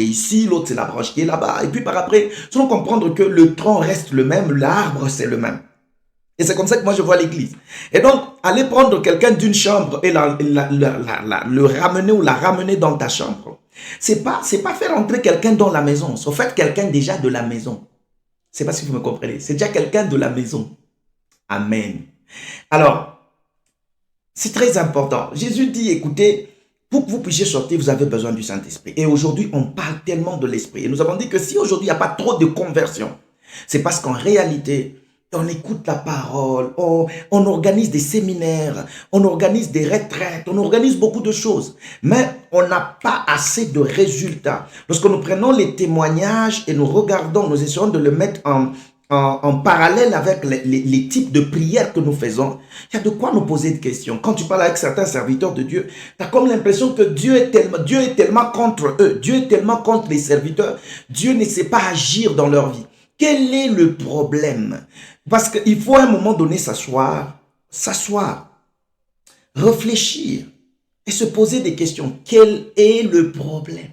est ici, l'autre c'est la branche qui est là-bas. Et puis par après, nous allons comprendre que le tronc reste le même, l'arbre c'est le même. Et c'est comme ça que moi je vois l'église. Et donc, aller prendre quelqu'un d'une chambre et le ramener ou la ramener dans ta chambre, c'est pas faire entrer quelqu'un dans la maison. C'est en fait quelqu'un déjà de la maison. C'est pas si vous me comprenez. C'est déjà quelqu'un de la maison. Amen. Alors, c'est très important. Jésus dit, écoutez, pour que vous puissiez sortir, vous avez besoin du Saint-Esprit. Et aujourd'hui, on parle tellement de l'Esprit. Et nous avons dit que si aujourd'hui, il n'y a pas trop de conversion, c'est parce qu'en réalité, on écoute la parole, on organise des séminaires, on organise des retraites, on organise beaucoup de choses. Mais on n'a pas assez de résultats. Lorsque nous prenons les témoignages et nous regardons, nous essayons de le mettre en parallèle avec les types de prières que nous faisons, il y a de quoi nous poser des questions. Quand tu parles avec certains serviteurs de Dieu, tu as comme l'impression que Dieu est tellement contre eux, Dieu est tellement contre les serviteurs, Dieu ne sait pas agir dans leur vie. Quel est le problème? Parce qu'il faut à un moment donné s'asseoir, réfléchir et se poser des questions. Quel est le problème?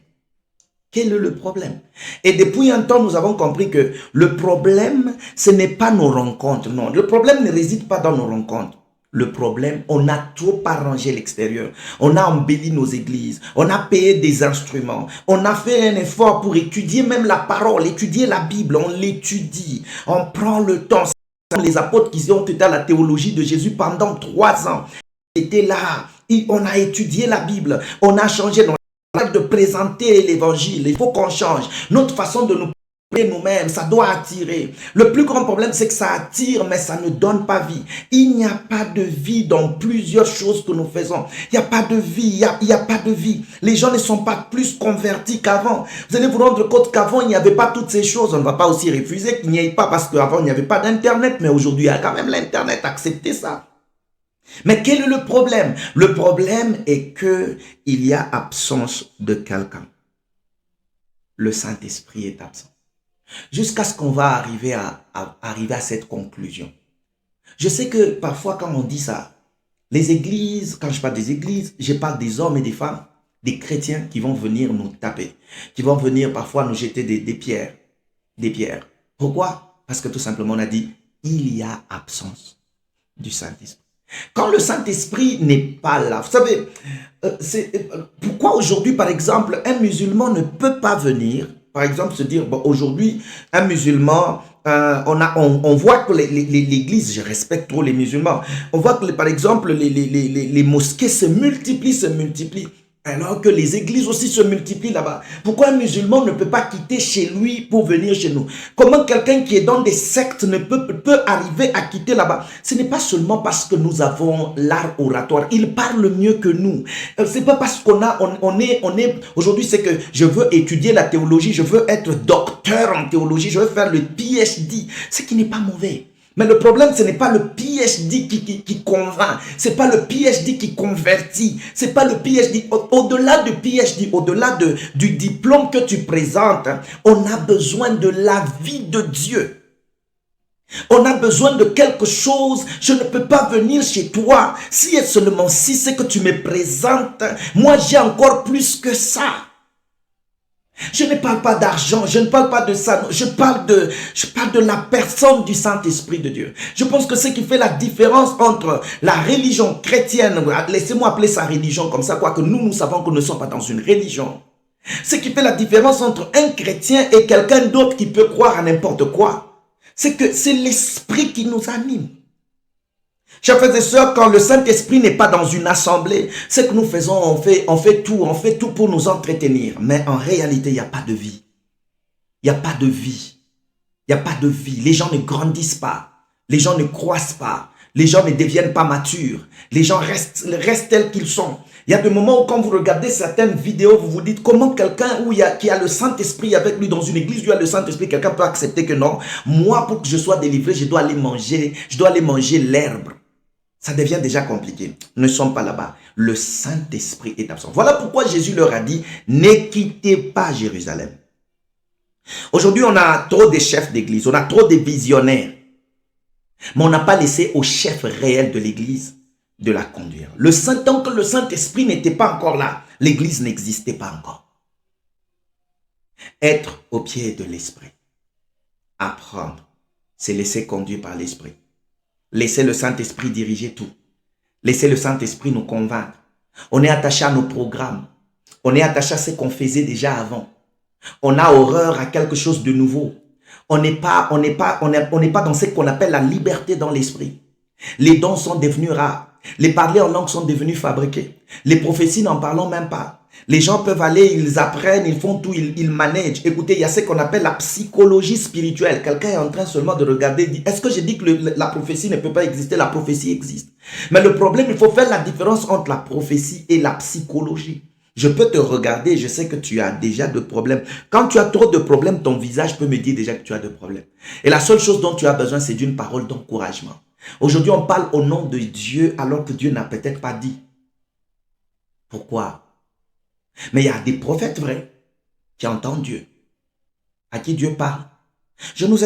Quel est le problème? Et depuis un temps, nous avons compris que le problème, ce n'est pas nos rencontres. Non, le problème ne réside pas dans nos rencontres. Le problème, on a trop arrangé l'extérieur. On a embelli nos églises. On a payé des instruments. On a fait un effort pour étudier même la parole, étudier la Bible. On l'étudie. On prend le temps. Les apôtres qui ont été à la théologie de Jésus pendant 3 ans. C'était là. On a étudié la Bible. On a changé de présenter l'évangile. Il faut qu'on change. Notre façon de nous nous-mêmes, ça doit attirer. Le plus grand problème, c'est que ça attire, mais ça ne donne pas vie. Il n'y a pas de vie dans plusieurs choses que nous faisons. Il n'y a pas de vie, il n'y a pas de vie. Les gens ne sont pas plus convertis qu'avant. Vous allez vous rendre compte qu'avant, il n'y avait pas toutes ces choses. On ne va pas aussi refuser qu'il n'y ait pas, parce qu'avant, il n'y avait pas d'Internet, mais aujourd'hui, il y a quand même l'Internet. Acceptez ça. Mais quel est le problème? Le problème est que il y a absence de quelqu'un. Le Saint-Esprit est absent. Jusqu'à ce qu'on va arriver à cette conclusion. Je sais que parfois quand on dit ça, les églises, quand je parle des églises, je parle des hommes et des femmes, des chrétiens qui vont venir nous taper, qui vont venir parfois nous jeter des pierres. Des pierres. Pourquoi? Parce que tout simplement on a dit, il y a absence du Saint-Esprit. Quand le Saint-Esprit n'est pas là, vous savez, pourquoi aujourd'hui par exemple un musulman ne peut pas venir, par exemple se dire, bon, aujourd'hui un musulman, on voit que l'église, je respecte trop les musulmans, on voit que par exemple les mosquées se multiplient. Alors que les églises aussi se multiplient là-bas. Pourquoi un musulman ne peut pas quitter chez lui pour venir chez nous? Comment quelqu'un qui est dans des sectes ne peut arriver à quitter là-bas? Ce n'est pas seulement parce que nous avons l'art oratoire. Il parle mieux que nous. C'est pas parce on est aujourd'hui, c'est que je veux étudier la théologie, je veux être docteur en théologie, je veux faire le PhD. Ce qui n'est pas mauvais. Mais le problème, ce n'est pas le PhD qui convainc, c'est pas le PhD qui convertit, c'est pas le PhD. Au-delà du PhD, au-delà du diplôme que tu présentes, on a besoin de la vie de Dieu. On a besoin de quelque chose. Je ne peux pas venir chez toi si et seulement si c'est que tu me présentes. Moi, j'ai encore plus que ça. Je ne parle pas d'argent, je ne parle pas de ça, je parle de la personne du Saint-Esprit de Dieu. Je pense que ce qui fait la différence entre la religion chrétienne, laissez-moi appeler ça religion comme ça, quoique nous savons que nous ne sommes pas dans une religion. Ce qui fait la différence entre un chrétien et quelqu'un d'autre qui peut croire à n'importe quoi, c'est que c'est l'esprit qui nous anime. Chers frères et sœurs, quand le Saint-Esprit n'est pas dans une assemblée, ce que nous faisons, on fait tout pour nous entretenir. Mais en réalité, il n'y a pas de vie. Il n'y a pas de vie. Il n'y a pas de vie. Les gens ne grandissent pas. Les gens ne croissent pas. Les gens ne deviennent pas matures. Les gens restent tels qu'ils sont. Il y a des moments où quand vous regardez certaines vidéos, vous vous dites comment quelqu'un qui a le Saint-Esprit avec lui dans une église, lui a le Saint-Esprit, quelqu'un peut accepter que non. Moi, pour que je sois délivré, je dois aller manger l'herbe. Ça devient déjà compliqué. Nous ne sommes pas là-bas. Le Saint-Esprit est absent. Voilà pourquoi Jésus leur a dit, ne quittez pas Jérusalem. Aujourd'hui, on a trop de chefs d'église, on a trop de visionnaires. Mais on n'a pas laissé au chef réel de l'église de la conduire. Tant que le Saint-Esprit n'était pas encore là, l'église n'existait pas encore. Être au pied de l'esprit. Apprendre, c'est laisser conduire par l'esprit. Laisser le Saint-Esprit diriger tout. Laisser le Saint-Esprit nous convaincre. On est attaché à nos programmes. On est attaché à ce qu'on faisait déjà avant. On a horreur à quelque chose de nouveau. On n'est pas dans ce qu'on appelle la liberté dans l'esprit. Les dons sont devenus rares. Les parler en langue sont devenus fabriqués. Les prophéties, n'en parlons même pas. Les gens peuvent aller, ils apprennent, ils font tout, ils managent. Écoutez, il y a ce qu'on appelle la psychologie spirituelle. Quelqu'un est en train seulement de regarder, dit, est-ce que j'ai dit que la prophétie ne peut pas exister? La prophétie existe. Mais le problème, il faut faire la différence entre la prophétie et la psychologie. Je peux te regarder, je sais que tu as déjà de problèmes. Quand tu as trop de problèmes, ton visage peut me dire déjà que tu as de problèmes. Et la seule chose dont tu as besoin, c'est d'une parole d'encouragement. Aujourd'hui, on parle au nom de Dieu alors que Dieu n'a peut-être pas dit. Pourquoi? Mais il y a des prophètes vrais qui entendent Dieu, à qui Dieu parle. Je nous